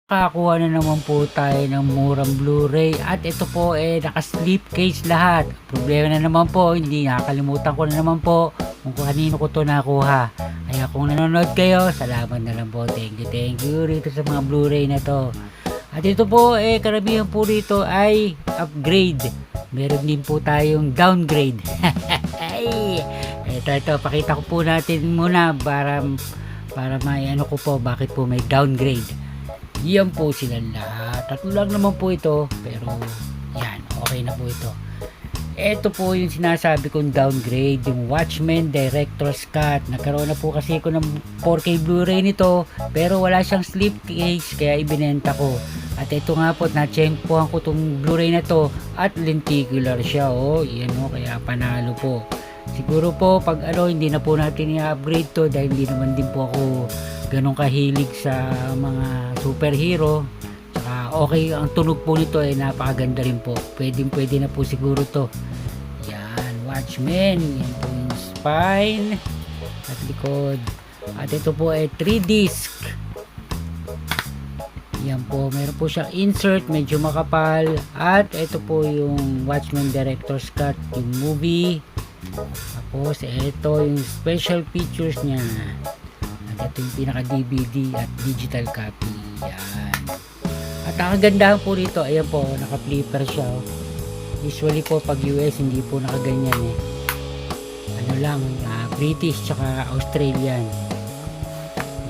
Nakakuha na naman po tayo ng murang Blu-ray at ito po naka-slip case lahat. Problema na naman po, hindi nakakalimutan ko na naman po kung kanino ko to nakuha. Kaya kung nanonood kayo, salamat na lang po. Thank you rito sa mga Blu-ray na to. At ito po karamihan po rito ay upgrade. Meron din po tayong downgrade. Ito, pakita ko po natin muna para may ano ko po bakit po may downgrade. Yan po sila lahat. Tatlo lang naman po ito. Pero yan, okay na po ito. Ito po yung sinasabi kong downgrade, yung Watchmen Director's Cut. Nagkaroon na po kasi ako ng 4K Blu-ray nito, pero wala siyang slip case kaya ibinenta ko. At ito nga po, na-tsempohan ko tong Blu-ray na to at lenticular siya. Yan kaya panalo po. Siguro po pag hindi na po natin i-upgrade to dahil hindi naman din po ako ganun kahilig sa mga superhero. Tsaka okay, ang tunog po nito ay napakaganda rin po. Pwede na po siguro to. Yan, Watchmen. Yan po yung spine at likod. At ito po ay 3 disc. Yan po, meron po siyang insert, medyo makapal. At ito po yung Watchmen Director's Cut, yung movie. Tapos ito yung special features niya. At ito yung pinaka DVD at digital copy. Yan. At ang kagandahan po rito, ayan po, naka flipper siya. Usually po pag US hindi po nakaganyan ano lang, British tsaka Australian.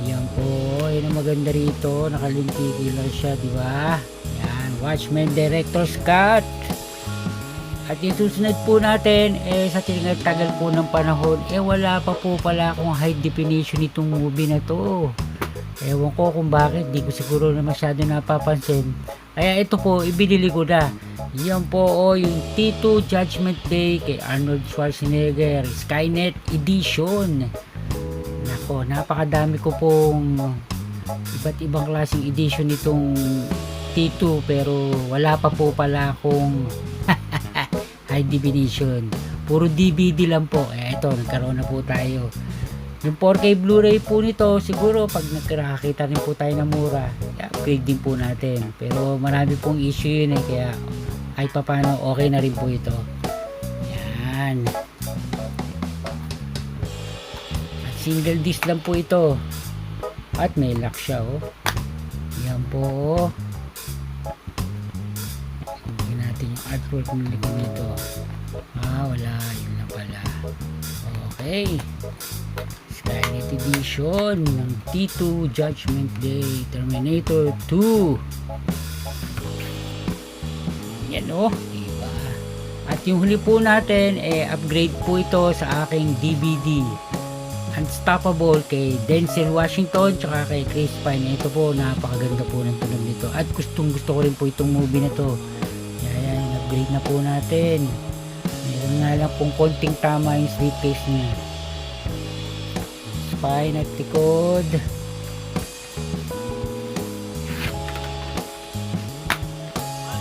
Yan po, yun ang maganda rito, naka-lenticular siya, di ba? Yan, Watchmen Director's Cut. At yung susunod po natin, sa tagal po ng panahon, wala pa po pala akong high definition itong movie na to. Ewan ko kung bakit, di ko siguro na masyado napapansin. Kaya ito po, ibinili ko na. Yan po, yung T2 Judgment Day kay Arnold Schwarzenegger, Skynet Edition. Nako, napakadami ko pong iba't ibang klaseng edition nitong T2, pero wala pa po pala akong high definition. Puro DVD lang po. Ito, nagkaroon na po tayo. Yung 4K Blu-ray po nito, siguro pag nakakita rin po tayo ng mura, upgrade din po natin. Pero marami pong issue yun kaya kahit pa paano, okay na rin po ito. Yan. At single disc lang po ito. At may lock siya Yan po natin yung artwork ng likod nito. Wala, yun lang pala. Okay, Skynet Edition ng T2 Judgment Day Terminator 2. Yan diba? At yung huli po natin upgrade po ito sa aking DVD Unstoppable kay Denzel Washington tsaka kay Chris Pine. Ito po, napakaganda po ng tunog nito at gustong gusto ko rin po itong movie na to. Upgrade na po natin. Meron nga lang pong konting tama yung slipcase niya. Spine at likod.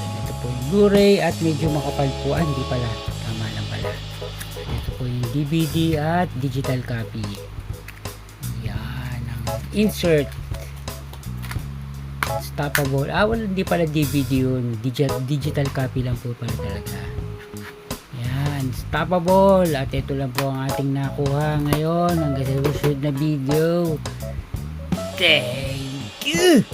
Ito po yung Blu-ray at medyo makapal po. Hindi pala. Tama lang pala. Ito po yung DVD at digital copy. Yan ang insert. Unstoppable. Wala, hindi pala DVD yun. Digital copy lang po pala talaga. Yan, Unstoppable. At ito lang po ang ating nakuha ngayon hanggang sa susunod na video. Thank you!